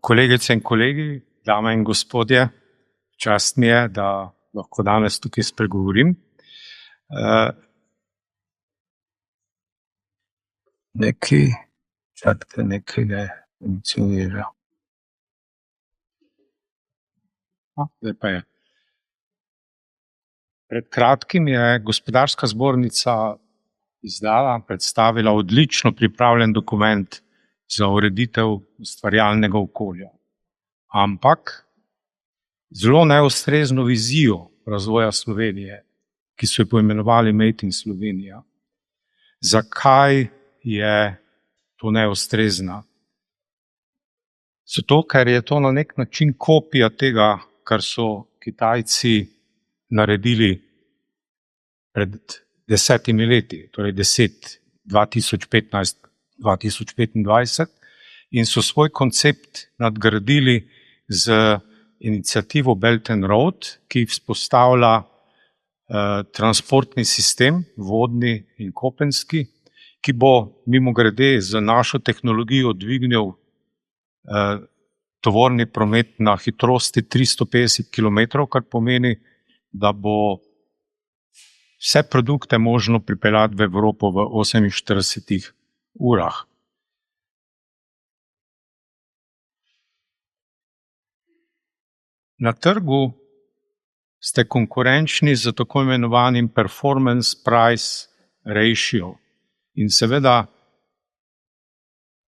Kolegice in kolegi, dame in gospodje, čast mi je, da lahko danes tukaj spregovorim. Nekaj ne funkcionira. Zdaj pa je. Pred kratkim je Gospodarska zbornica predstavila odlično pripravljen dokument za ureditev ustvarjalnega okolja. Ampak zelo neustrezno vizijo razvoja Slovenije, ki so jo poimenovali Made in Slovenija. Zakaj je to neustrezna? Zato, ker je to na nek način kopija tega, kar so Kitajci naredili pred 10 leti, torej 2015-2025, in so svoj koncept nadgradili z iniciativo Belt and Road, ki vzpostavlja transportni sistem, vodni in kopenski, ki bo mimogrede z našo tehnologijo dvignil tovorni promet na hitrosti 350 km, kar pomeni, da bo vse produkte možno pripeljati v Evropo v 48 urah. Na trgu ste konkurenčni z tako imenovanim performance price ratio. In seveda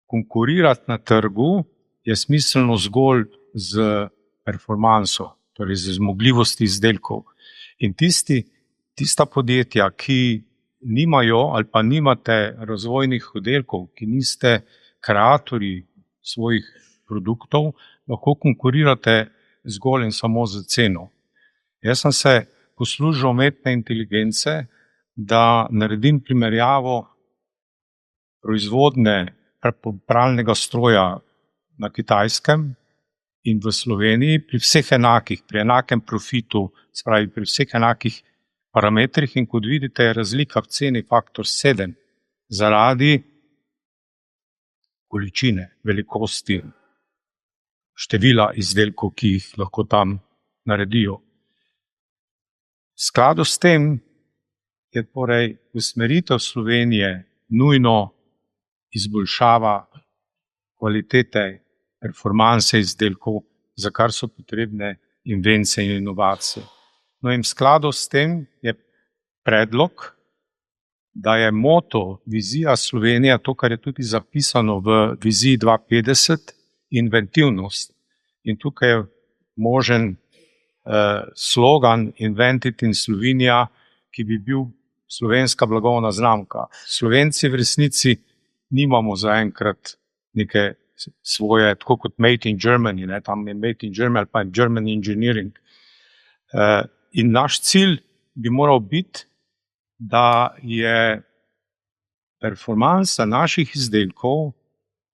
konkurirati na trgu je smiselno zgolj z performanso, torej z zmogljivosti izdelkov. In tista podjetja, ki nimajo ali pa nimate razvojnih oddelkov, ki niste kreatorji svojih produktov, lahko konkurirate zgolj in samo z ceno. Jaz sem se poslužil umetne inteligence, da naredim primerjavo proizvodnje pralnega stroja na Kitajskem in v Sloveniji pri vseh enakih, pri enakem profitu, spravi pri vseh enakih parametrih, in kot vidite, je razlika v ceni faktor 7 zaradi količine, velikosti, števila izdelkov, ki jih lahko tam naredijo. V skladu s tem je torej usmeritev Slovenije nujno izboljšava kvalitete, performanse izdelkov, za kar so potrebne invencije in inovacije. No, in v skladu s tem je predlog, da je moto, vizija Slovenije, to, kar je tudi zapisano v viziji 2050, inventivnost. In tukaj je možen slogan Invented in Slovenia, ki bi bil slovenska blagovna znamka. Slovenci v resnici nimamo zaenkrat neke svoje, tako kot Made in Germany, tam je Made in Germany ali pa German Engineering. In naš cilj bi moral biti, da je performansa naših izdelkov v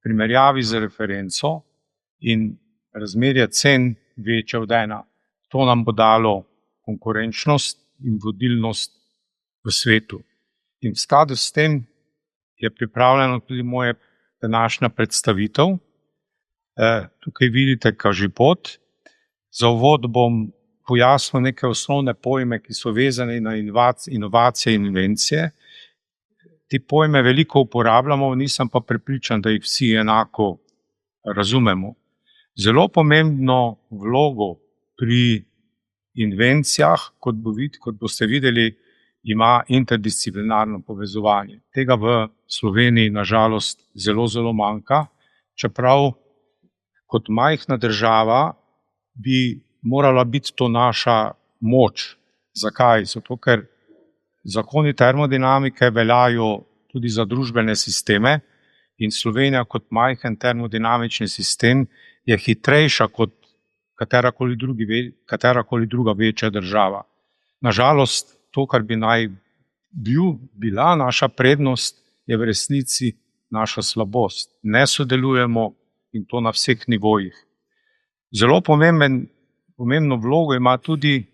primerjavi z referenco in razmerje cen večja od 1. To nam bo dalo konkurenčnost in vodilnost v svetu. In v skladu s tem je pripravljena tudi moja današnja predstavitev. Tukaj vidite kažipot. Za uvod bom pojasnil neke osnovne pojme, ki so vezane na inovacije in invencije. Te pojme veliko uporabljamo, nisem pa prepričan, da jih vsi enako razumemo. Zelo pomembno vlogo pri invencijah, kot boste videli, ima interdisciplinarno povezovanje. Tega v Sloveniji na žalost zelo manjka, čeprav kot majhna država bi morala biti to naša moč. Zakaj? Zato, ker zakoni termodinamike veljajo tudi za družbene sisteme in Slovenija kot majhen termodinamični sistem je hitrejša kot katerakoli druga večja država. Nažalost, to, kar bi naj bila naša prednost, je v resnici naša slabost. Ne sodelujemo in to na vseh nivojih. Zelo pomembno vlogo ima tudi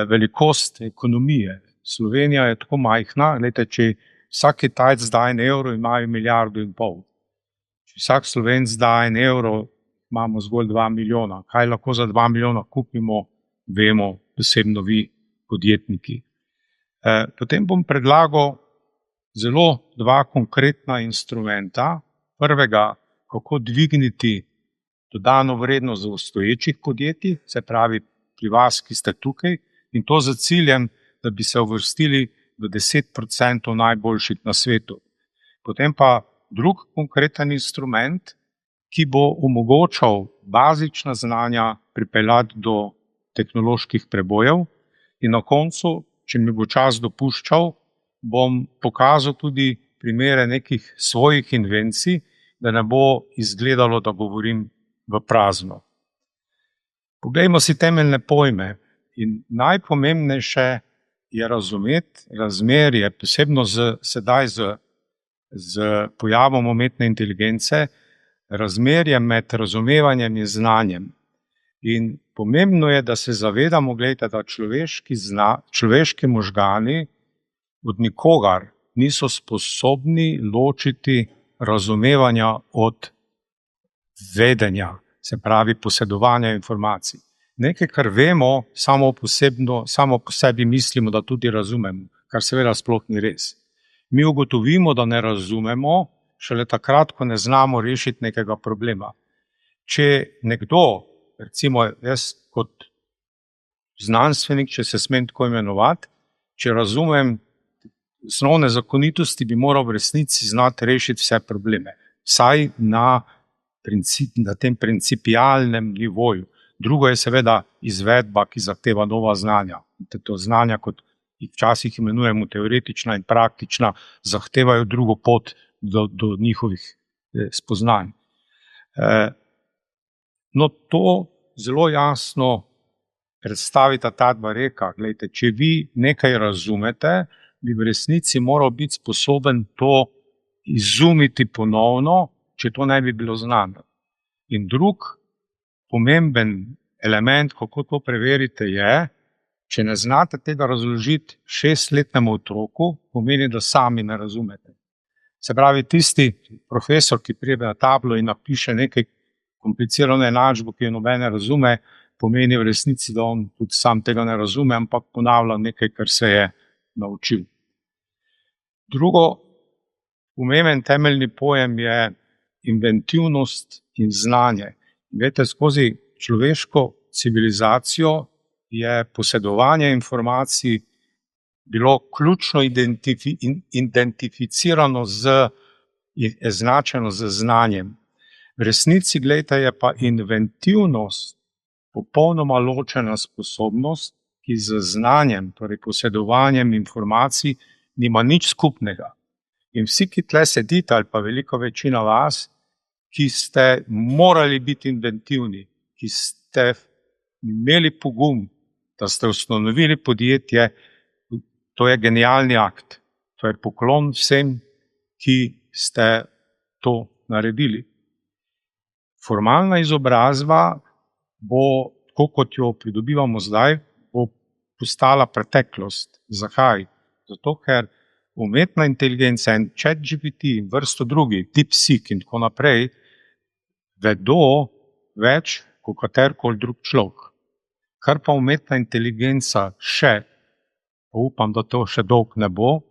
velikost ekonomije. Slovenija je tako majhna, če vsak Kitajec da 1 evro, imajo 1,5 milijarde. Če vsak Slovenec da 1 evro, imamo zgolj 2 milijona. Kaj lahko za 2 milijona kupimo, vemo, posebno vi, podjetniki. Potem bom predlagal zelo 2 konkretna instrumenta. Prvega, kako dvigniti dodano vrednost v obstoječih podjetij, se pravi pri vas, ki ste tukaj, in to za ciljem, da bi se uvrstili v 10% najboljših na svetu. Potem pa drug konkreten instrument, ki bo omogočal bazična znanja pripeljati do tehnoloških prebojev, in na koncu, če mi bo čas dopuščal, bom pokazal tudi primere nekih svojih invencij, da ne bo izgledalo, da govorim v prazno. Poglejmo si temeljne pojme. In najpomembnejše je razumeti razmerje, posebno sedaj z pojavom umetne inteligence, razmerje med razumevanjem in znanjem. In pomembno je, da se zavedamo, gledajte, da človeški možgani od nikogar niso sposobni ločiti razumevanja od vedenja, se pravi posedovanja informacij. Nekaj, kar vemo, samo po sebi mislimo, da tudi razumemo, kar seveda sploh ni res. Mi ugotovimo, da ne razumemo, šele takrat, ko ne znamo rešiti nekega problema. Če nekdo, recimo jaz kot znanstvenik, če se smem tako imenovati, če razumem osnovne zakonitosti, bi moral v resnici znati rešiti vse probleme. Vsaj na tem principialnem nivoju. Drugo je seveda izvedba, ki zahteva nova znanja. To znanja, kot jih včasih imenujemo teoretična in praktična, zahtevajo drugo pot do njihovih spoznanj. No, to zelo jasno predstavita ta 2 reka. Glejte, če vi nekaj razumete, bi v resnici moral biti sposoben to izumiti ponovno, če to ne bi bilo znano. In drug pomemben element, kako to preverite, je, če ne znate tega razložiti 6-letnemu otroku, pomeni, da sami ne razumete. Se pravi, tisti profesor, ki pride na tablo in napiše nekaj komplicirano enačbo, ki jo noben ne razume, pomeni v resnici, da on tudi sam tega ne razume, ampak ponavlja nekaj, kar se je naučil. Drugo pomemben temeljni pojem je inventivnost in znanje. Veste, skozi človeško civilizacijo je posedovanje informacij bilo ključno identificirano in označeno z znanjem. V resnici, gledajte, je pa inventivnost popolnoma ločena sposobnost, ki z znanjem, torej posedovanjem informacij, nima nič skupnega. In vsi, ki tle sedite, ali pa velika večina vas, ki ste morali biti inventivni, ki ste imeli pogum, da ste ustanovili podjetje, to je genialni akt. To je poklon vsem, ki ste to naredili. Formalna izobrazba bo, tako kot jo pridobivamo zdaj, bo postala preteklost. Zakaj? Zato, ker umetna inteligenca in ChatGPT in vrsto drugih, DeepSeek in tako naprej, vedo več kot katerikoli drug človek. Kar pa umetna inteligenca še, pa upam, da to še dolgo ne bo,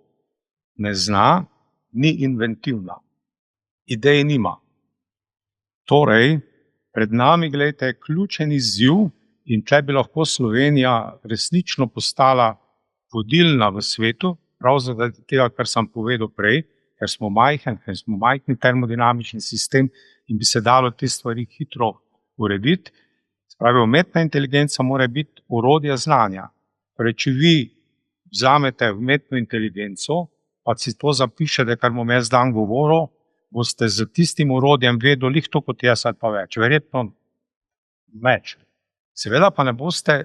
ne zna, ni inventivna. Idej nima. Torej, pred nami, gledajte, je ključen izziv, in če bi lahko Slovenija resnično postala vodilna v svetu, prav zaradi tega, kar sem povedal prej, ker smo majhni termodinamični sistem in bi se dalo te stvari hitro urediti. Spravi, umetna inteligenca mora biti orodje znanja. Torej, če vi vzamete umetno inteligenco, pa si to zapišete, kar bom jaz dan govoril, boste z tistim orodjem vedeli lih to kot jaz ali pa več. Verjetno več. Seveda pa ne boste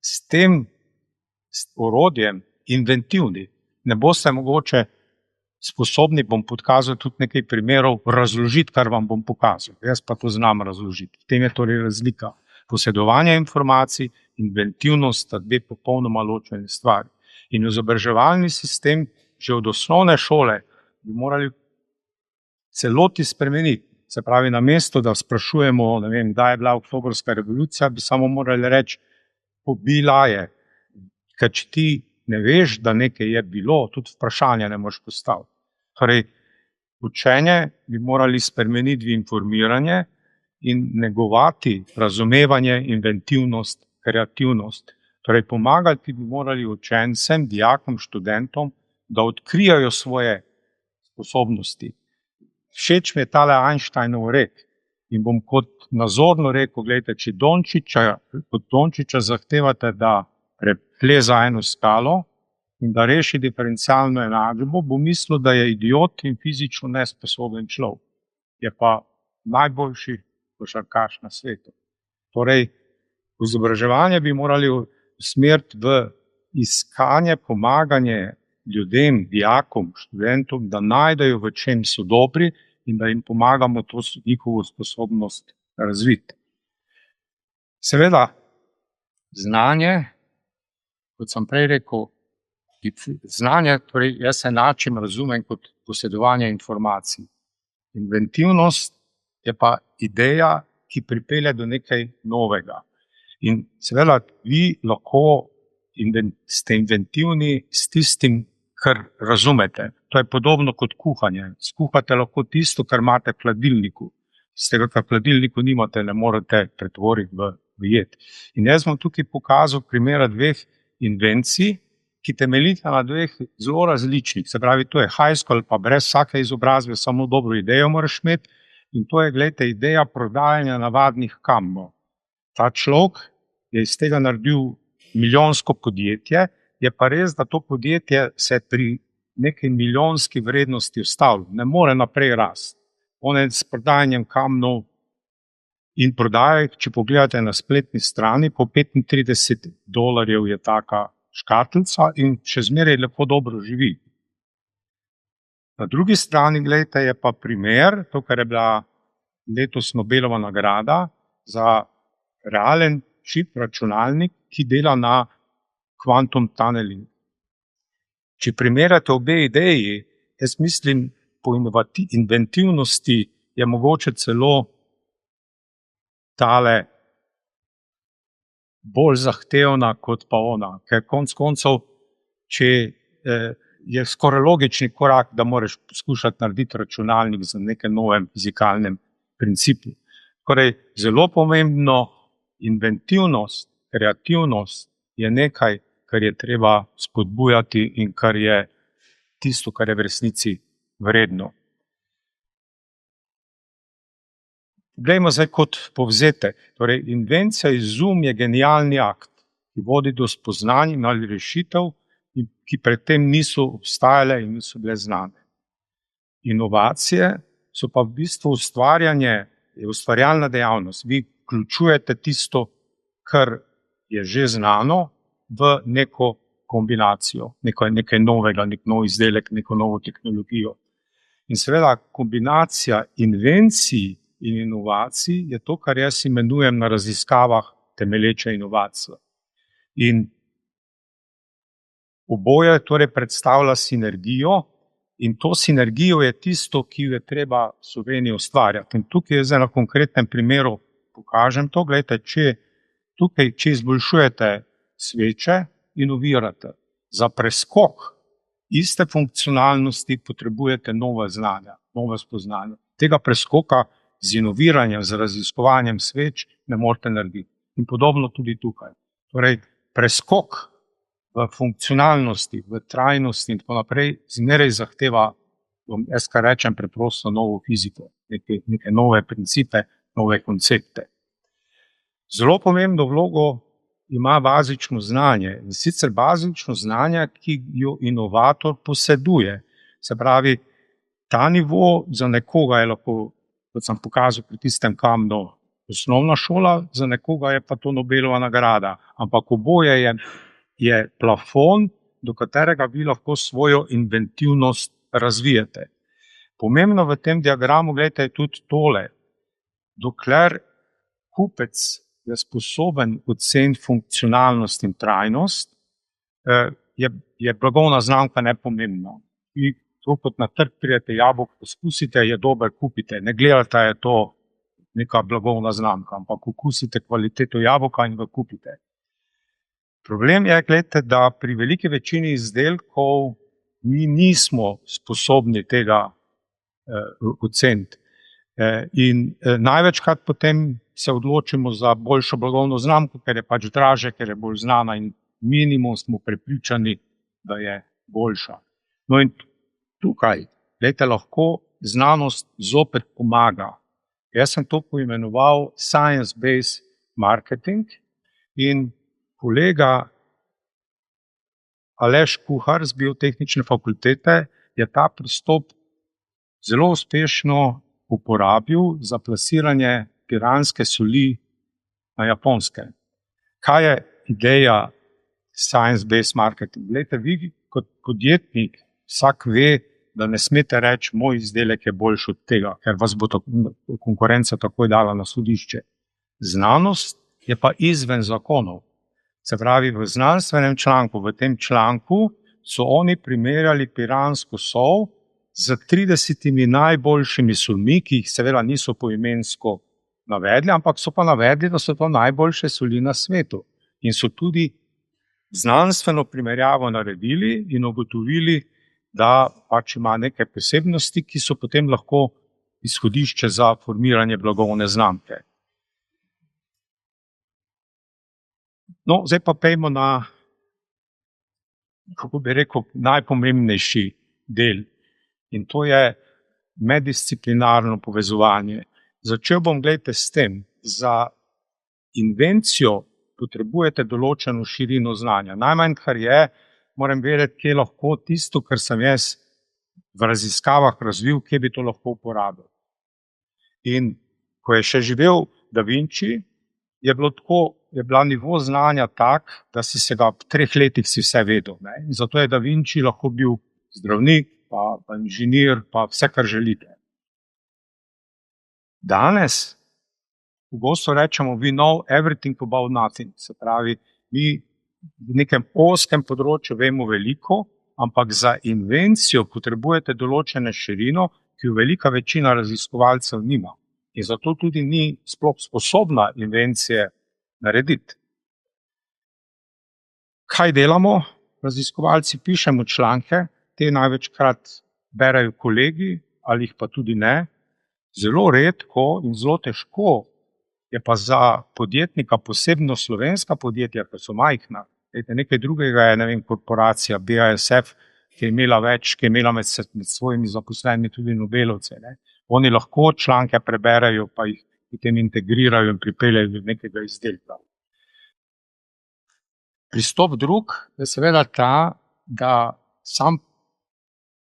s tem orodjem inventivni. Ne boste mogoče sposobni, bom pokazal tudi nekaj primerov, razložiti, kar vam bom pokazal. Jaz pa to znam razložiti. V tem je torej razlika. Posedovanje informacij, inventivnost sta 2 popolnoma ločene stvari. In izobraževalni sistem že od osnovne šole bi morali celoti spremeniti. se pravi, namesto da sprašujemo, ne vem, kdaj je bila oktobrska revolucija, bi samo morali reči, bila je. Ker če ti ne veš, da nekaj je bilo, tudi vprašanja ne moreš postaviti. Torej, učenje bi morali spremeniti v informiranje in negovati razumevanje, inventivnost, kreativnost. Torej, pomagati bi morali učencem, dijakom, študentom, da odkrijajo svoje sposobnosti. Všeč mi je tale Einsteinov rek in bom kot nazorno rekel, gledajte, če od Dončića zahtevate, da prepleza eno skalo in da reši diferencialno enačbo, bo mislil, da je idiot in fizično nesposoben človek. Je pa najboljši košarkaš na svetu. Torej, izobraževanje bi morali usmeriti v iskanje, pomaganje ljudem, dijakom, študentom, da najdejo, v čem so dobri in da jim pomagamo to njihovo sposobnost razviti. Seveda, znanje, kot sem prej rekel, znanje, torej jaz se način razumem kot posedovanje informacij. Inventivnost je pa ideja, ki pripelje do nekaj novega. In seveda, vi lahko ste inventivni s tistim, kar razumete. To je podobno kot kuhanje. Skuhate lahko tisto, kar imate v hladilniku. Tistega, kar v hladilniku nimate, ne morete pretvoriti v jed. In jaz bom tukaj pokazal primera dveh invencij, ki temeljita na dveh zelo različnih. Se pravi, to je high school, pa brez vsake izobrazbe, samo dobro idejo moraš imeti. In to je, gledajte, ideja prodajanja navadnih kamnov. Ta človek je iz tega naredil milijonsko podjetje, je pa res, da to podjetje se pri neki milijonski vrednosti ustavlja, ne more naprej rasti. On je s prodajanjem kamnov in prodaja, če pogledate na spletni strani, po $35 je taka škatlica in še zmeraj lepo dobro živi. Na drugi strani, gledajte, je pa primer, to, kar je bila letos Nobelova nagrada za realen čip računalnik, ki dela na quantum tunneling. Če primerjate obe ideji, jaz mislim, po inventivnosti je mogoče celo tale bolj zahtevna kot pa ona, ker konec koncev, če je skoraj logični korak, da moraš poskušati narediti računalnik z nekem novem fizikalnem principu. Torej, zelo pomembno, inventivnost, kreativnost je nekaj, kar je treba spodbujati in kar je tisto, kar je v resnici vredno. Poglejmo zdaj kot povzetek. Torej, invencija, izum je genialni akt, ki vodi do spoznanj ali rešitev, ki predtem niso obstajale in niso bile znane. Inovacije so pa v bistvu ustvarjalna dejavnost. Vi vključujete tisto, kar je že znano, v neko kombinacijo, nekaj novega, nek nov izdelek, neko novo tehnologijo. In seveda kombinacija invencij in inovacij je to, kar jaz imenujem na raziskavah temelječe inovacije. In oboje torej predstavlja sinergijo in to sinergijo je tisto, ki jo je treba v Sloveniji ustvarjati. In tukaj zdaj na konkretnem primeru pokažem to. Glejte, če izboljšujete sveče, inovirate. Za preskok iste funkcionalnosti potrebujete nove znanja, nove spoznanja. Tega preskoka z inoviranjem, z raziskovanjem sveč ne morete narediti. In podobno tudi tukaj. Torej, preskok v funkcionalnosti, v trajnosti in tako naprej zmeraj zahteva, jaz kar rečem, preprosto novo fiziko, neke nove principe, nove koncepte. Zelo pomembno vlogo ima bazično znanje, in sicer bazično znanje, ki jo inovator poseduje. Se pravi, ta nivo za nekoga je lahko, kot sem pokazal pri tistem kamnu, osnovna šola, za nekoga je pa to Nobelova nagrada. Ampak oboje je plafon, do katerega vi lahko svojo inventivnost razvijete. Pomembno v tem diagramu, gledajte, je tudi tole. Dokler kupec je sposoben oceniti funkcionalnost in trajnost, je blagovna znamka nepomembna. To kot na trg pridete jabolk, poskusite, je dober, kupite. Ne gledate, je to neka blagovna znamka, ampak okusite kvaliteto jabolka in ga kupite. Problem je, gledajte, da pri veliki večini izdelkov mi nismo sposobni tega oceniti. In največkrat potem se odločimo za boljšo blagovno znamko, ker je pač draže, ker je bolj znana in minimum smo prepričani, da je boljša. No in tukaj, gledajte, lahko znanost zopet pomaga. Jaz sem to poimenoval science-based marketing in kolega Aleš Kuhar z Biotehnične fakultete je ta pristop zelo uspešno uporabil za plasiranje piranske soli na Japonske. Kaj je ideja science-based marketing? Glejte, vi kot podjetnik vsak ve, da ne smete reči, moj izdelek je boljši od tega, ker vas bo konkurenca takoj dala na sodišče. Znanost je pa izven zakonov. Se pravi, v znanstvenem članku, v tem članku so oni primerjali piransko sol z 30 najboljšimi solmi, ki jih seveda niso poimensko navedli, ampak so pa navedli, da so to najboljše soli na svetu. In so tudi znanstveno primerjavo naredili in ugotovili, da pač ima neke posebnosti, ki so potem lahko izhodišče za formiranje blagovne znamke. No, zdaj pa pejmo na, kako bi rekel, najpomembnejši del. In to je meddisciplinarno povezovanje. Začel bom, gledajte, s tem. Za invencijo potrebujete določeno širino znanja. Najmanj, kar je, moram vedeti, kje lahko tisto, kar sem jaz v raziskavah razvil, kje bi to lahko uporabil. In ko je še živel Da Vinci, je bila nivo znanja tak, da si se ga v 3 letih si vse vedel. Ne? In zato je Da Vinci lahko bil zdravnik, pa inženir, pa vse, kar želite. Danes pogosto rečemo, we know everything about nothing. Se pravi, mi v nekem ozkem področju vemo veliko, ampak za invencijo potrebujete določeno širino, ki jo velika večina raziskovalcev nima. In zato tudi ni sploh sposobna invencije narediti. Kaj delamo? Raziskovalci pišemo članke, te največkrat berejo kolegi ali jih pa tudi ne. Zelo redko in zelo težko je pa za podjetnika, posebno slovenska podjetja, ki so majhna. Nekaj drugega je, ne vem, korporacija BASF, ki je imela več, ki je imela med svojimi zaposlenimi tudi Nobelovce. Ne. Oni lahko članke preberejo, pa jih potem integrirajo in pripeljejo do nekega izdelka. Pristop drug je seveda ta, da sam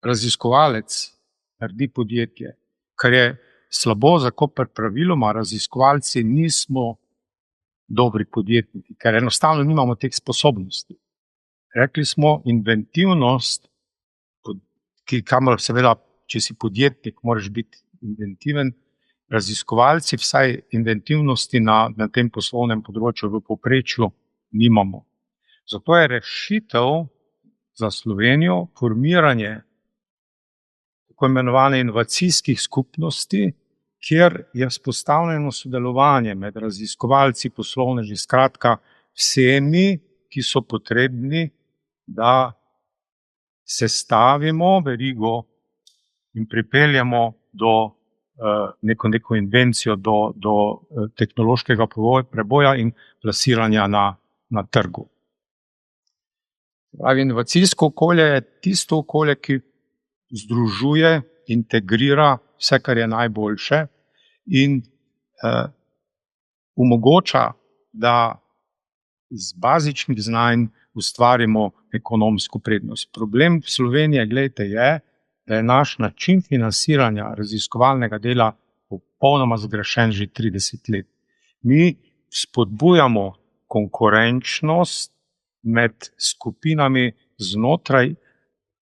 raziskovalec naredi podjetje, kar je slabo, zato praviloma raziskovalci nismo dobri podjetniki, ker enostavno nimamo teh sposobnosti. Rekli smo, inventivnost, kamor seveda, če si podjetnik, moraš biti inventiven, raziskovalci vsaj inventivnosti na tem poslovnem področju v povprečju nimamo. Zato je rešitev za Slovenijo formiranje tako imenovane inovacijskih skupnosti, kjer je vzpostavljeno sodelovanje med raziskovalci, poslovneži, skratka vsemi, ki so potrebni, da sestavimo verigo in pripeljemo do neko invencijo, do tehnološkega preboja in plasiranja na trgu. Inovacijsko okolje je tisto okolje, ki združuje, integrira vse, kar je najboljše in omogoča, da z bazičnih znanj ustvarimo ekonomsko prednost. Problem v Sloveniji, gledajte, je, da je naš način financiranja raziskovalnega dela popolnoma zgrešen že 30 let. Mi spodbujamo konkurenčnost med skupinami znotraj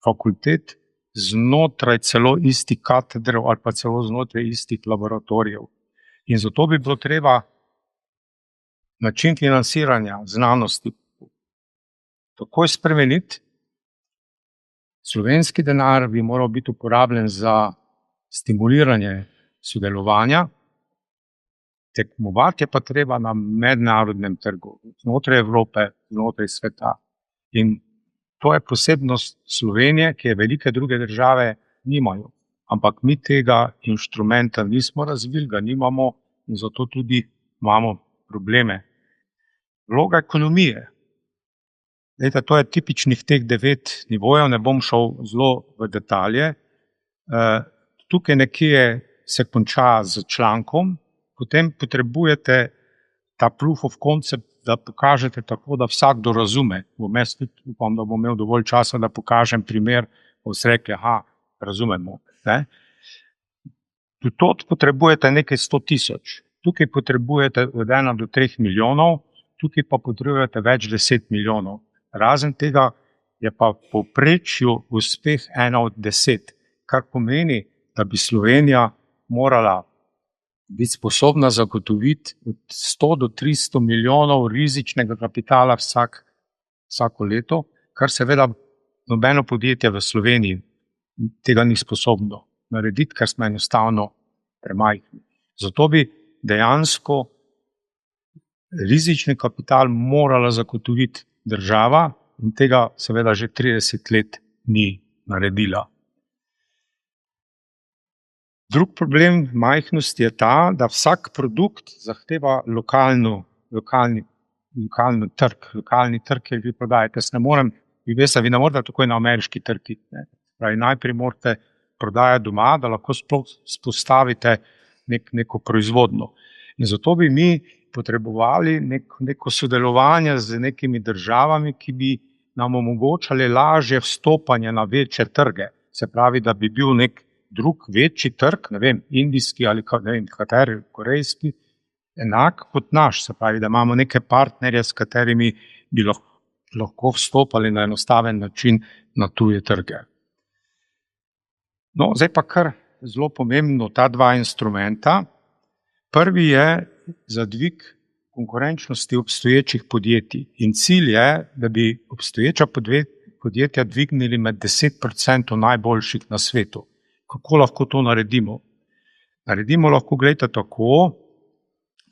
fakultet, znotraj celo istih katedrov ali pa celo znotraj istih laboratorijev. In zato bi bilo treba način financiranja znanosti takoj spremeniti, Slovenski denar bi moral biti uporabljen za stimuliranje sodelovanja, tekmovati je pa treba na mednarodnem trgu, znotraj Evrope, znotraj sveta. In to je posebnost Slovenije, ki je velike druge države nimajo. Ampak mi tega inštrumenta nismo razvili, ga nimamo in zato tudi imamo probleme. Vloga ekonomije. Lejte, to je tipičnih teh 9 nivojev, ne bom šel zelo v detalje. Tukaj nekje se konča z člankom, potem potrebujete ta proof of concept, da pokažete tako, da vsakdo razume. Vmes tudi upam, da bom imel dovolj časa, da pokažem primer, ko se rekli, razumemo. Ne? Tudi potrebujete nekaj 100 000. Tukaj potrebujete od 1 do 3 milijonov, tukaj pa potrebujete več 10 milijonov. Razen tega je pa v povprečju uspeh 1 od 10, kar pomeni, da bi Slovenija morala biti sposobna zagotoviti od 100 do 300 milijonov rizičnega kapitala vsako leto, kar seveda nobeno podjetje v Sloveniji tega ni sposobno narediti, ker smo enostavno premajhni. Zato bi dejansko rizični kapital morala zagotoviti država in tega seveda že 30 let ni naredila. Drug problem majhnosti je ta, da vsak produkt zahteva lokalni trg. Lokalni trg, kjer vi prodajate. Vi ne morate takoj na ameriški trg. Najprej morate prodajati doma, da lahko sploh spostavite neko proizvodno. In zato bi mi potrebovali neko sodelovanje z nekimi državami, ki bi nam omogočali lažje vstopanje na večje trge. Se pravi, da bi bil nek drug večji trg, ne vem, indijski ali kateri, korejski, enak kot naš. Se pravi, da imamo neke partnerje, s katerimi bi lahko vstopali na enostaven način na tuje trge. No, zdaj pa kar zelo pomembno, ta 2 instrumenta. Prvi je za dvig konkurenčnosti obstoječih podjetij. In cilj je, da bi obstoječa podjetja dvignili med 10% najboljših na svetu. Kako lahko to naredimo? Naredimo lahko, gledajte, tako,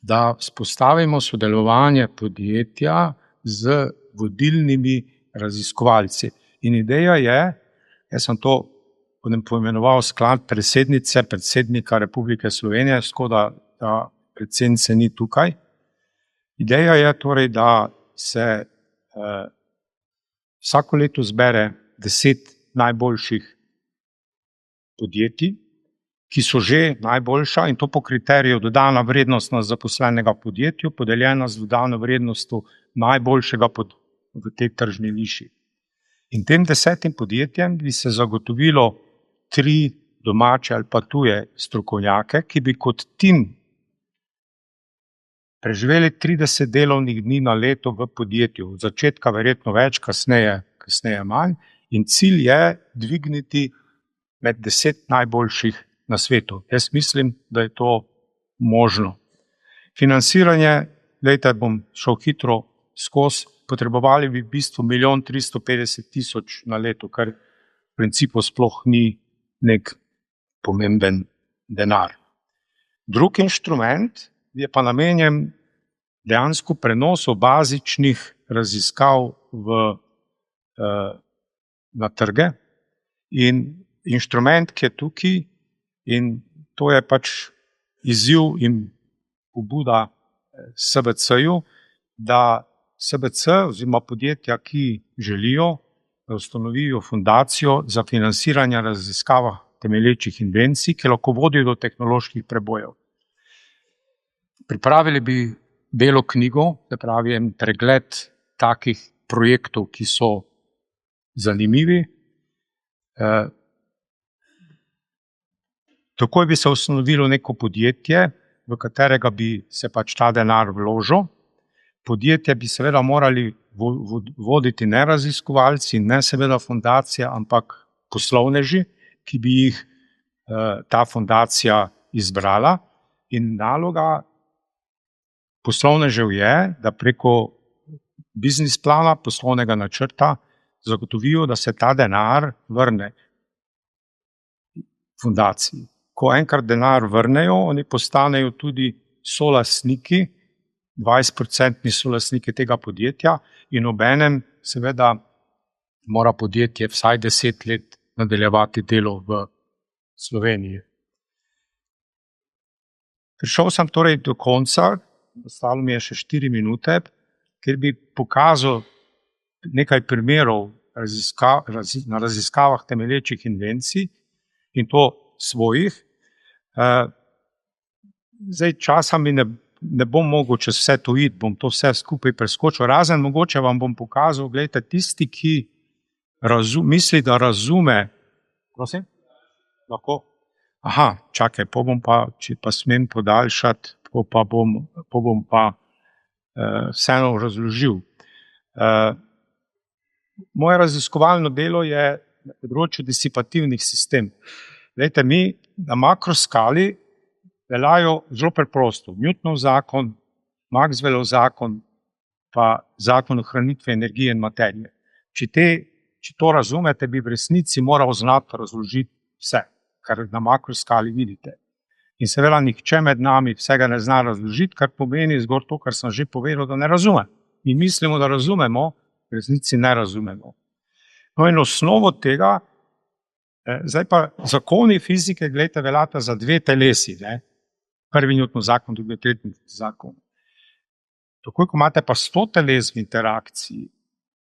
da vzpostavimo sodelovanje podjetja z vodilnimi raziskovalci. In ideja je, jaz sem to poimenoval sklad predsednika Republike Slovenije, skoda da predsednice ni tukaj. Ideja je torej, da se vsako leto zbere 10 najboljših podjetij, ki so že najboljša in to po kriteriju dodana vrednost na zaposlenega podjetju, podeljena z dodano vrednostjo najboljšega v tej tržni niši. In tem 10 podjetjem bi se zagotovilo 3 domače ali pa tuje strokovnjake, ki bi kot tim preživeli 30 delovnih dni na leto v podjetju. Od začetka verjetno več, kasneje manj. In cilj je dvigniti med 10 najboljših na svetu. Jaz mislim, da je to možno. Financiranje, gledajte, bom šel hitro skozi, potrebovali bi v bistvu 1 350 000 na leto, kar v principu sploh ni nek pomemben denar. Drug inštrument je pa namenjen dejansko prenosu bazičnih raziskav na trge. In inštrument, ki je tukaj, in to je pač izziv in pobuda SBC-ju, da SBC oziroma podjetja, ki želijo, da ustanovijo fundacijo za financiranje raziskav temelječih invencij, ki lahko vodijo do tehnoloških prebojev. Pripravili bi belo knjigo, da pravi en pregled takih projektov, ki so zanimivi. Takoj bi se ustanovilo neko podjetje, v katerega bi se pač ta denar vložil. Podjetje bi seveda morali voditi ne raziskovalci, ne seveda fundacija, ampak poslovneži, ki bi jih ta fundacija izbrala. In naloga poslovnežev je, da preko biznis plana, poslovnega načrta, zagotovijo, da se ta denar vrne fundaciji. Ko enkrat denar vrnejo, oni postanejo tudi solastniki, 20% solastniki tega podjetja in obenem seveda mora podjetje vsaj 10 let nadaljevati delo v Sloveniji. Prišel sem torej do konca, ostalo mi je še 4 minute, kjer bi pokazal nekaj primerov na raziskavah temelječih invencij in to svojih. Zdaj časa mi ne bom mogel čez vse to iti, bom to vse skupaj preskočil, razen mogoče vam bom pokazal, gledajte, tisti, ki misli, da razume. Prosim? Lahko? Aha, čakaj, bom pa, če pa smem podaljšati, bom pa vseeno razložil. Moje raziskovalno delo je na področju disipativnih sistemov. Glejte, mi na makroskali veljajo zelo preprosto. Newtonov zakon, Maxwellov zakon, pa zakon ohranitve energije in materije. Če to razumete, bi v resnici moral znati razložiti vse, kar na makroskali vidite. In seveda nihče med nami vsega ne zna razložiti, kar pomeni zgolj to, kar sem že povedal, da ne razume. Mi mislimo, da razumemo, v resnici ne razumemo. No in osnovo tega, zdaj pa zakoni fizike, gledajte, veljata za 2 telesi, ne? Prvi Newtonov zakon, drugi tretji zakon. Takoj, ko imate pa 100 teles v interakciji,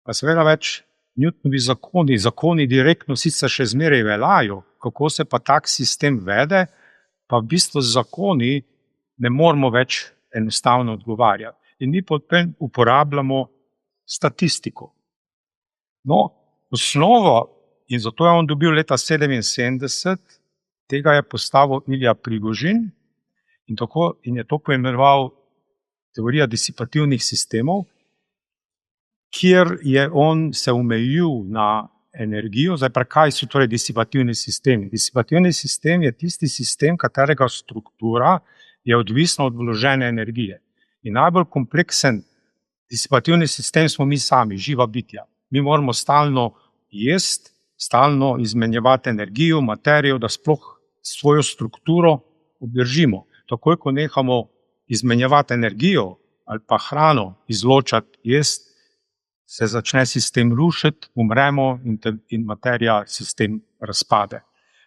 pa seveda več Newtonovi zakoni direktno sicer še zmeraj veljajo, kako se pa tak sistem vede, pa v bistvu z zakoni ne moramo več enostavno odgovarjati. In mi potem uporabljamo statistiko. No, osnovo, in zato je on dobil leta 1977, tega je postavil Ilija Prigožin in je to poimenoval teorija disipativnih sistemov, kjer je on se omejil na energijo. Zdaj pa kaj so torej disipativni sistemi? Disipativni sistem je tisti sistem, katerega struktura je odvisna od vložene energije. In najbolj kompleksen disipativni sistem smo mi sami, živa bitja. Mi moramo stalno jesti, stalno izmenjevati energijo, materijo, da sploh svojo strukturo obdržimo. Takoj, ko nehamo izmenjevati energijo ali pa hrano izločati, jesti, se začne sistem rušiti, umremo in materija sistem razpade.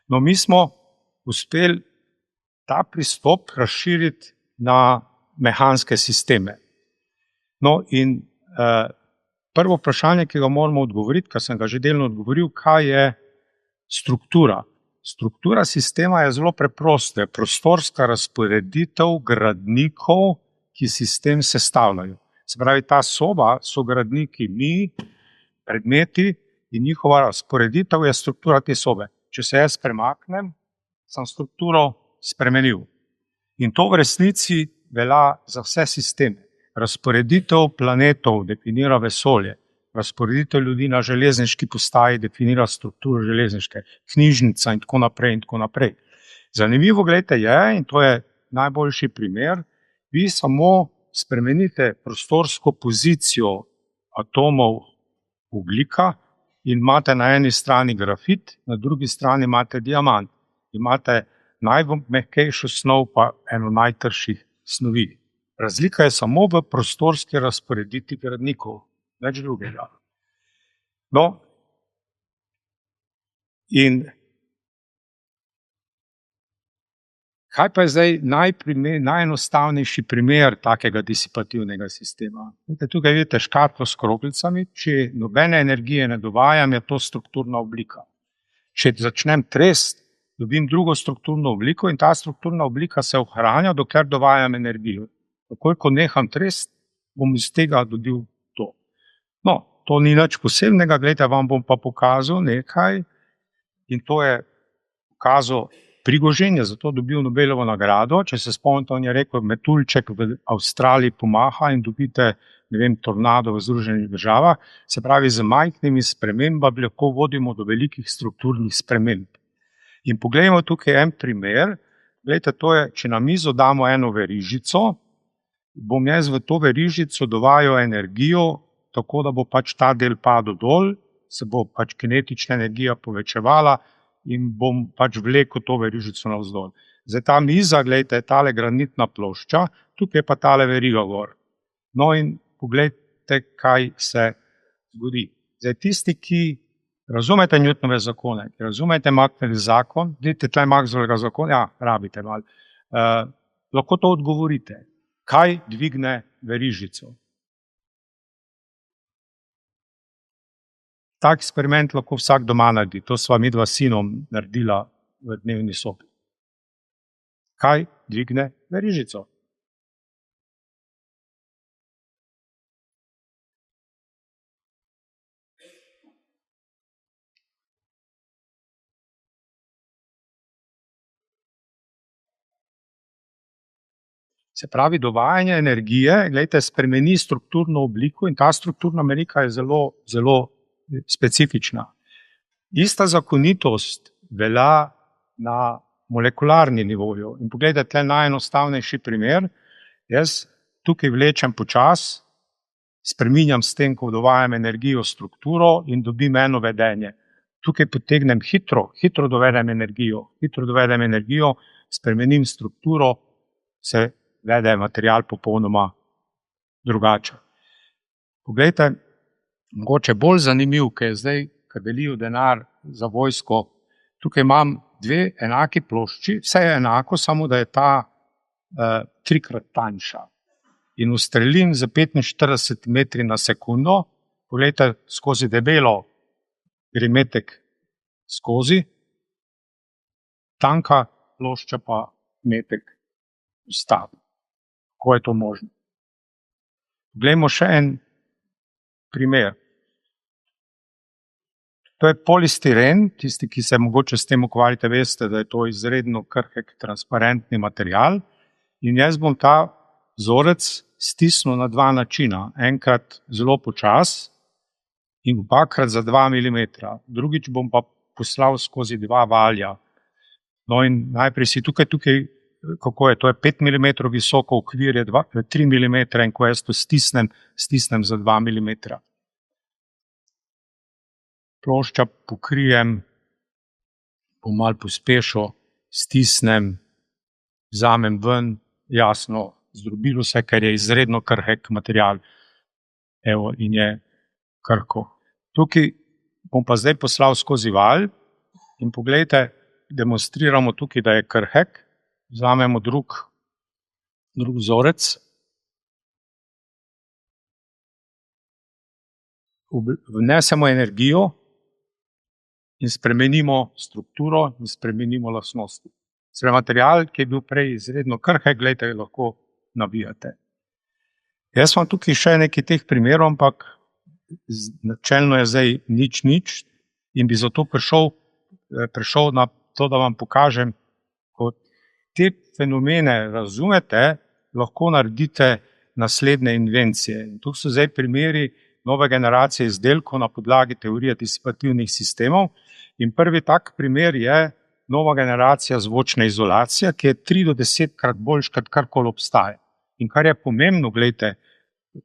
No, mi smo uspeli ta pristop razširiti na mehanske sisteme. No, in prvo vprašanje, ki ga moramo odgovoriti, kar sem ga že delno odgovoril, kaj je struktura. Struktura sistema je zelo preprosta, prostorska razporeditev gradnikov, ki sistem sestavljajo. Se pravi, ta soba so gradniki mi, predmeti in njihova razporeditev je struktura te sobe. Če se jaz premaknem, sem strukturo spremenil. In to v resnici velja za vse sisteme. Razporeditev planetov definira vesolje, razporeditev ljudi na železniški postaji definira strukturo železniške, knjižnica in tako naprej in tako naprej. Zanimivo, gledajte, je, in to je najboljši primer, vi samo spremenite prostorsko pozicijo atomov ogljika in imate na eni strani grafit, na drugi strani imate diamant. Imate najmehkejšo snov pa eno najtrših snovi. Razlika je samo v prostorski razporeditvi gradnikov, več drugega. No, in kaj pa je zdaj najenostavnejši primer takega disipativnega sistema? Tukaj vidite škatlo s kroglicami, če nobene energije ne dovajam, je to strukturna oblika. Če začnem tresti, dobim drugo strukturno obliko in ta strukturna oblika se ohranja, dokler dovajam energijo. Takoj, ko neham tresti, bom iz tega dobil to. No, to ni nič posebnega, gledajte, vam bom pa pokazal nekaj in to je pokazal Prigožin, je zato dobil Nobelovo nagrado. Če se spomnite, on je rekel, metuljček v Avstraliji pomaha in dobite, ne vem, tornado v Združenih državah. Se pravi, z majhnimi spremembami lahko vodimo do velikih strukturnih sprememb. In poglejmo tukaj en primer. Glejte, to je, če na mizo damo eno verižico, bom jaz v to verižico dovajal energijo, tako da bo pač ta del padel dol se bo pač kinetična energija povečevala in bom pač vlekel to verižico navzdol. Zdaj ta miza, gledajte, je tale granitna plošča, tukaj je pa tale veriga gor. No in poglejte, kaj se zgodi. Zdaj tisti, ki razumete Newtonove zakone, ki razumete Maxwellov zakon, vidite tle Maxwellovega zakona, ja, rabite malo, lahko to odgovorite. Kaj dvigne verižico? Tak eksperiment lahko vsak doma naredi. To sva midva s sinom naredila v dnevni sobi. Kaj dvigne verižico? Se pravi, dovajanje energije, gledajte, spremeni strukturno obliko in ta strukturna oblika je zelo specifična. Ista zakonitost velja na molekularni nivoju. In pogledajte, tle najenostavnejši primer. Jaz tukaj vlečem počas, spreminjam s tem, ko dovajam energijo strukturo in dobim eno vedenje. Tukaj potegnem hitro dovedem energijo, spremenim strukturo, se vede material popolnoma drugačen. Poglejte, mogoče bolj zanimiv, ker je zdaj, ker delijo denar za vojsko, tukaj imam dve enaki plošči, vse je enako, samo da je ta trikrat tanjša. In ustrelim za 45 metri na sekundo, poglejte, skozi debelo gre metek skozi, tanka plošča pa metek ustavi. Kako je to možno? Poglejmo še en primer. To je polistiren, tisti, ki se mogoče s tem ukvarjate, veste, da je to izredno krhek, transparentni material. In jaz bom ta vzorec stisnil na dva načina. Enkrat zelo počas in obakrat za 2 mm. Drugič bom pa poslal skozi 2 valja. No in najprej si tukaj, kako je, to je 5 mm visoko, okvir je 3 mm in ko jaz to stisnem za 2 mm. Plošča pokrijem, bom malo pospešil, stisnem, vzamem ven, jasno, zdrobilo se, ker je izredno krhek material. Evo, in je krhko. Tukaj bom pa zdaj poslal skozi valj in poglejte, demonstriramo tukaj, da je krhek, vzamemo drug vzorec, vnesemo energijo in spremenimo strukturo in spremenimo lastnosti. Seveda material, ki je bil prej izredno krhek, gledajte, lahko navijate. Jaz imam tukaj še nekaj teh primerov, ampak načelno je zdaj nič in bi zato prišel na to, da vam pokažem, ko te fenomene razumete, lahko naredite naslednje invencije. In tu so zdaj primeri nove generacije izdelkov na podlagi teorije disipativnih sistemov. In prvi tak primer je nova generacija zvočne izolacije, ki je 3 do 10 krat boljša, kot karkoli obstaja. In kar je pomembno, gledajte,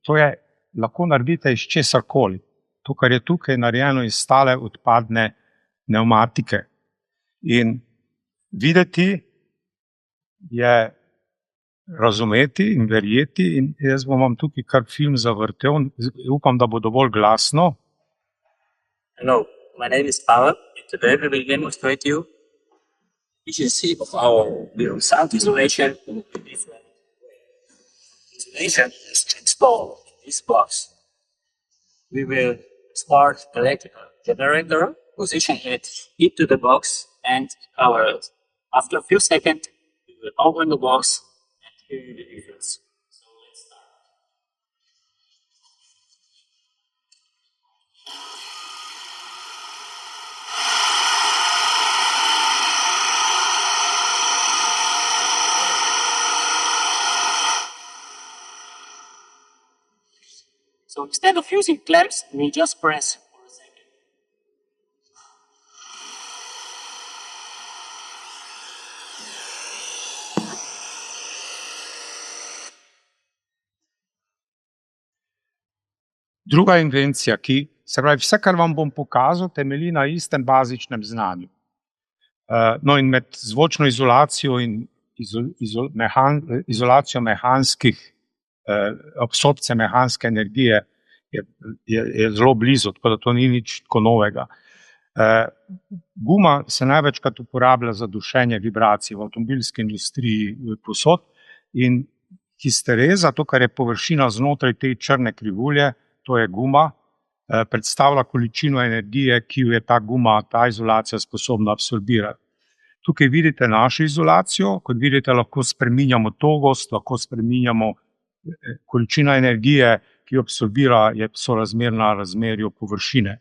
to je, lahko naredite iz česarkoli. To, kar je tukaj narejeno iz stale odpadne pnevmatike. In videti je razumeti in verjeti, in jaz bom vam tukaj kar film zavrtel, upam, da bo dovolj glasno. Hello, my name is Pavel, and today we will demonstrate you efficiency of our sound isolation in different ways. Isolation is installed in this box. We will start electrical generator, position it into the box and cover it. After a few seconds, we will open the box and hear the difference. So let's start. So instead of using clamps, we just press for a second. Druga invencija, ki se pravi, vse, kar vam bom pokazal, temelji na istem bazičnem znanju. No, in med zvočno izolacijo in izolacijo mehanskih, absorpcije mehanske energije je zelo blizu, tako da to ni nič tako novega. Guma se največkrat uporablja za dušenje vibracij v avtomobilski industriji povsod in histereza, to, kar je površina znotraj te črne krivulje, to je guma, predstavlja količino energije, ki jo je ta guma, ta izolacija sposobna absorbirati. Tukaj vidite našo izolacijo, kot vidite, lahko spreminjamo togost, lahko spreminjamo količina energije, ki jo absorbira, je sorazmerna razmerju površine.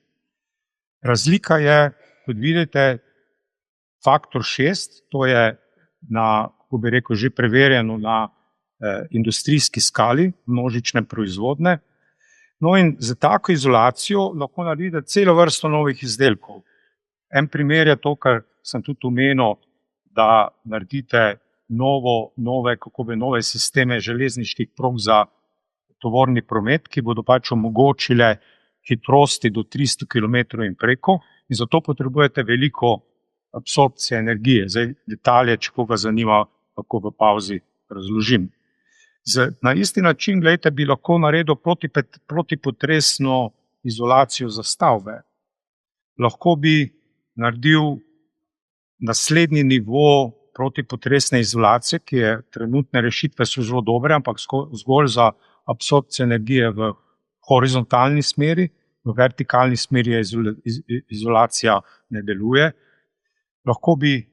Razlika je, kot vidite, faktor 6, to je kako bi rekel, že preverjeno na industrijski skali, množične proizvodne. No in za tako izolacijo lahko naredite celo vrsto novih izdelkov. En primer je to, kar sem tudi omenil, da naredite nove sisteme železniških prog za tovorni promet, ki bodo pač omogočile hitrosti do 300 km in preko, in zato potrebujete veliko absorpcije energije. Zdaj, detalje, če koga zanima, lahko v pauzi razložim. Na isti način, gledajte, bi lahko naredil protipotresno izolacijo za stavbe. Lahko bi naredil naslednji nivo protipotresne izolacije, ki je trenutne rešitve so zelo dobre, ampak zgolj za absorpcijo energije v horizontalni smeri, v vertikalni smeri izolacija ne deluje. Lahko bi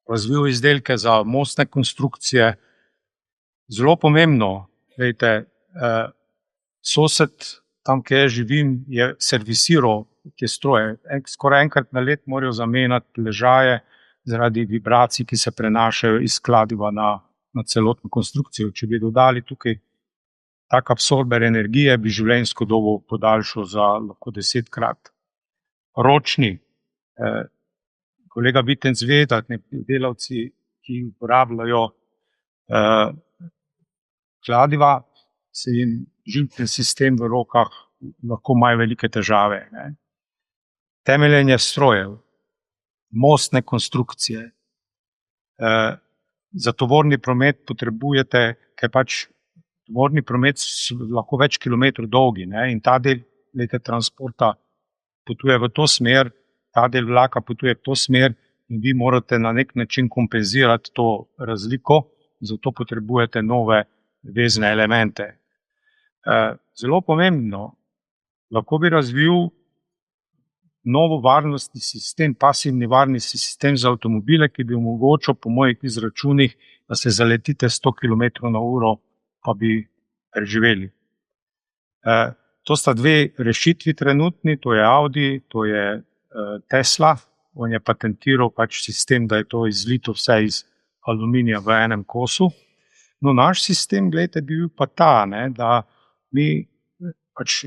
razvil izdelke za mostne konstrukcije. Zelo pomembno, gledajte, sosed, tam, kjer jaz živim, je servisiral te stroje. Skoraj enkrat na let morajo zamenjati ležaje zaradi vibracij, ki se prenašajo iz kladiva na celotno konstrukcijo. Če bi dodali tukaj tak absorber energije, bi življenjsko dobo podaljšal za lahko 10-krat. Ročni, kolega Bitenc ve, da delavci, ki uporabljajo kladiva, se jim živčni sistem v rokah lahko imajo velike težave. Temeljenje strojev, mostne konstrukcije. Za tovorni promet potrebujete, ker pač tovorni promet lahko več kilometrov dolgi, in ta del transporta potuje v to smer, ta del vlaka potuje v to smer in vi morate na nek način kompenzirati to razliko, zato potrebujete nove vezne elemente. Zelo pomembno, lahko bi razvil novo varnostni sistem, pasivni varnostni sistem za avtomobile, ki bi omogočil po mojih izračunih, da se zaletite 100 km/h, pa bi preživeli. To sta dve rešitvi trenutni, to je Audi, to je Tesla. On je patentiral pač sistem, da je to izlito vse iz aluminija v enem kosu. No, naš sistem, gledajte, bi bil pa ta, da mi pač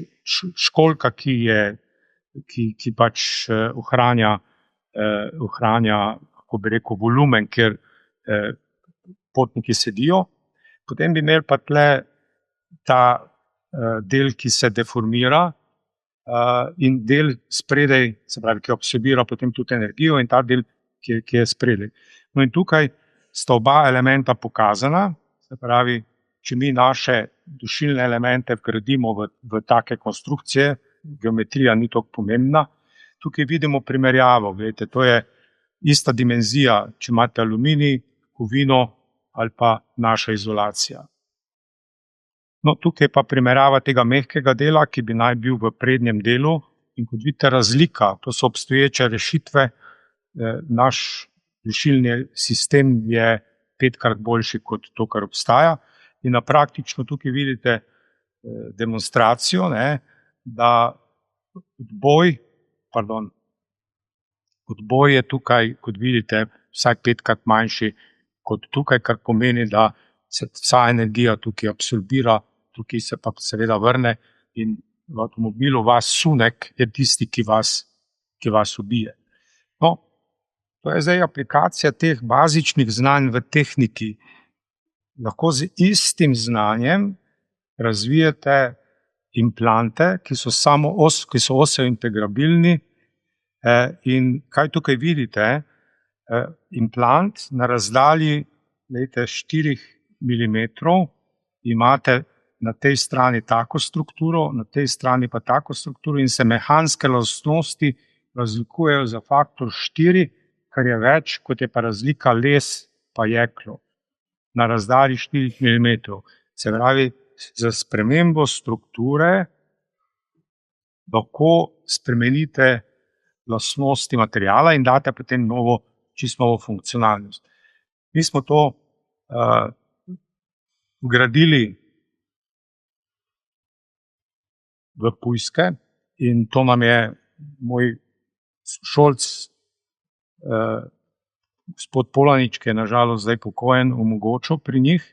školjka, ki pač ohranja, kako bi rekel, volumen, kjer potniki sedijo, potem bi imeli pa tle ta del, ki se deformira in del spredaj, se pravi, ki absorbira potem tudi energijo in ta del, ki je spredaj. No in tukaj sta oba elementa pokazana, se pravi, če mi naše dušilne elemente vgradimo v take konstrukcije, geometrija ni toliko pomembna, tukaj vidimo primerjavo, gledajte, to je ista dimenzija, če imate aluminij, kovino ali pa naša izolacija. No, tukaj je pa primerjava tega mehkega dela, ki bi naj bil v prednjem delu in kot vidite razlika, to so obstoječe rešitve, naš dušilni sistem je 5-krat boljši kot to, kar obstaja in na praktično tukaj vidite demonstracijo, da odboj je tukaj, kot vidite, vsaj 5-krat manjši kot tukaj, kar pomeni, da se vsa energija tukaj absorbira, tukaj se pa seveda vrne in v avtomobilu vas sunek je tisti, ki vas ubije. No, to je zdaj aplikacija teh bazičnih znanj v tehniki. Lahko z istim znanjem razvijete implante, ki so oseointegrabilni. In kaj tukaj vidite? Implant na razdalji 4 mm imate na tej strani tako strukturo, na tej strani pa tako strukturo in se mehanske lastnosti razlikujejo za faktor 4, kar je več, kot je pa razlika les pa jeklo na razdalji 4 mm. Se pravi, za spremembo strukture lahko spremenite lastnosti materiala in date potem čisto novo funkcionalnost. Mi smo to vgradili v pujske in to nam je moj sošolc, gospod Polanič, ki je na žalost zdaj pokojen, omogočil pri njih.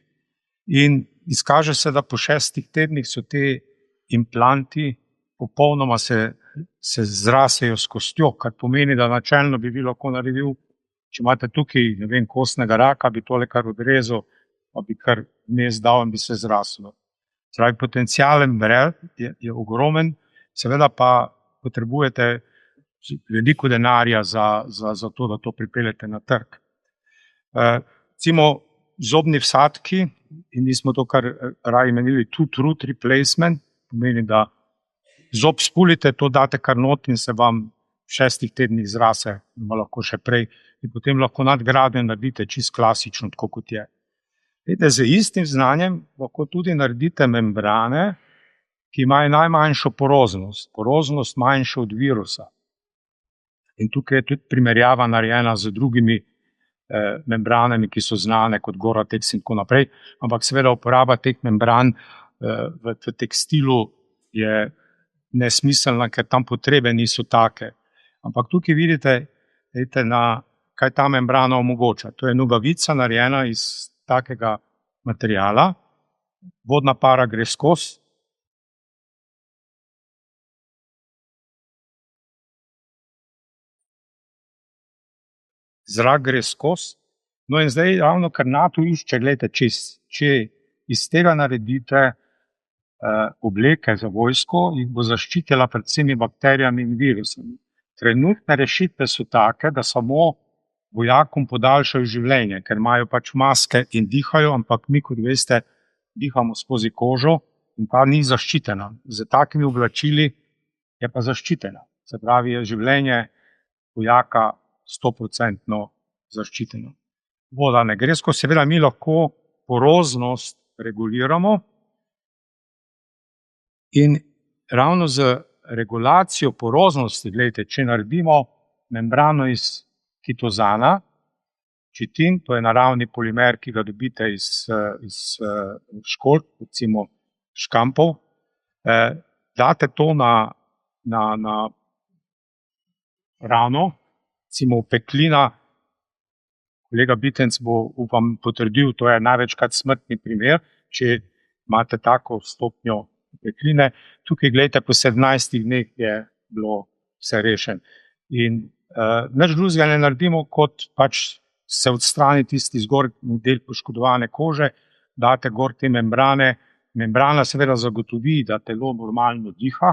In izkaže se, da po 6 tednih so te implanti popolnoma se zrasejo s kostjo, kar pomeni, da načelno bi lahko naredil, če imate tukaj, ne vem, kostnega raka, bi tole kar odrezal, pa bi kar vmes dal in bi se zraslo. Zdaj, potencialen je ogromen, seveda pa potrebujete veliko denarja za to, da to pripeljete na trg. Recimo zobni vsadki, in mi smo to kar raje imenili tooth root replacement, pomeni, da zob spulite, to date kar not in se vam v 6 tednih zrase, lahko še prej, in potem lahko nadgradnjo naredite čisto klasično, tako kot je. Vidite, z istim znanjem lahko tudi naredite membrane, ki imajo najmanjšo poroznost manjšo od virusa. In tukaj je tudi primerjava narejena z drugimi membranami, ki so znane kot Gore-Tex in tako naprej, ampak seveda uporaba teh membran v tekstilu je nesmiselna, ker tam potrebe niso take. Ampak tukaj vidite, kaj ta membrana omogoča. To je nogavica narejena iz takega materiala, vodna para gre skozi. Zrak gre skozi. No in zdaj ravno kar NATO išče, gledajte, če iz tega naredite obleke za vojsko, jih bo zaščitila pred vsemi bakterijami in virusami. Trenutne rešitve so take, da samo vojakom podaljšajo življenje, ker imajo pač maske in dihajo, ampak mi, kot veste, dihamo skozi kožo in ta ni zaščitena. Z takimi oblačili je pa zaščitena. Se pravi, je življenje vojaka 100% zaščiteno. Voda ne gre skozi, seveda mi lahko poroznost reguliramo in ravno z regulacijo poroznosti, gledajte, če naredimo membrano iz kitozana, čitin, to je naravni polimer, ki ga dobite iz školjk, recimo škampov, date to na rano, recimo peklina, kolega Bitenc bo, upam, potrdil, to je največkrat smrtni primer, če imate tako stopnjo pekline. Tukaj, gledajte, po 17 dneh je bilo vse rešen. In nič drugega ne naredimo, kot pač se odstrani tisti zgornji del poškodovane kože, date gor te membrane, membrana seveda zagotovi, da telo normalno diha,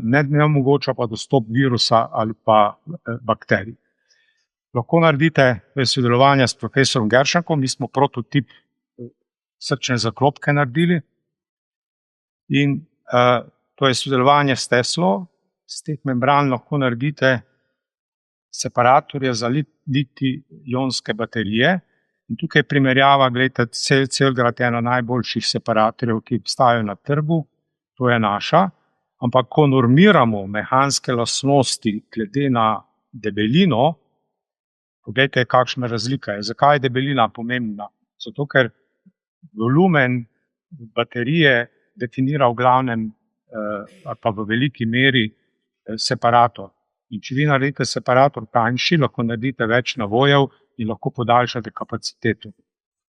ne omogoča pa dostop virusa ali pa bakterij. Lahko naredite sodelovanje s profesorom Geršankom, mi smo prototip srčne zaklopke naredili in to je sodelovanje s Teslo, z teh membran lahko naredite separatorje za litij-ionske baterije in tukaj primerjava, gledajte, Celgrad je ena najboljših separatorjev, ki obstajajo na trgu, to je naša, ampak ko normiramo mehanske lastnosti glede na debelino, poglejte, kakšna razlika je. Zakaj je debelina pomembna? Zato, ker volumen baterije definira v glavnem ali pa v veliki meri separator. In če vi naredite separator tanjši, lahko naredite več navojev in lahko podaljšate kapaciteto.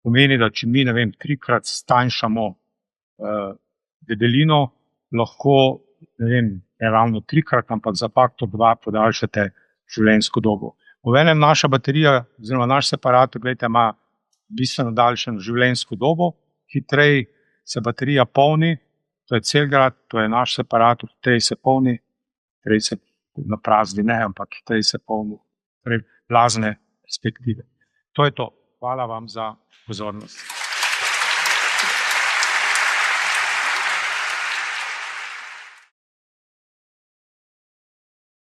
Pomeni, da če mi, 3-krat stanjšamo debelino, lahko, ne ravno 3-krat, ampak za faktor 2 podaljšate življenjsko dobo. Obenem naša baterija, oziroma naš separator, gledajte, ima bistveno daljšo življenjsko dobo, hitreje se baterija polni, To je Celgrad, to je naš separator, tej se polni, tej se na prazni ne, ampak tej se polni, torej blazne perspektive. To je to. Hvala vam za pozornost.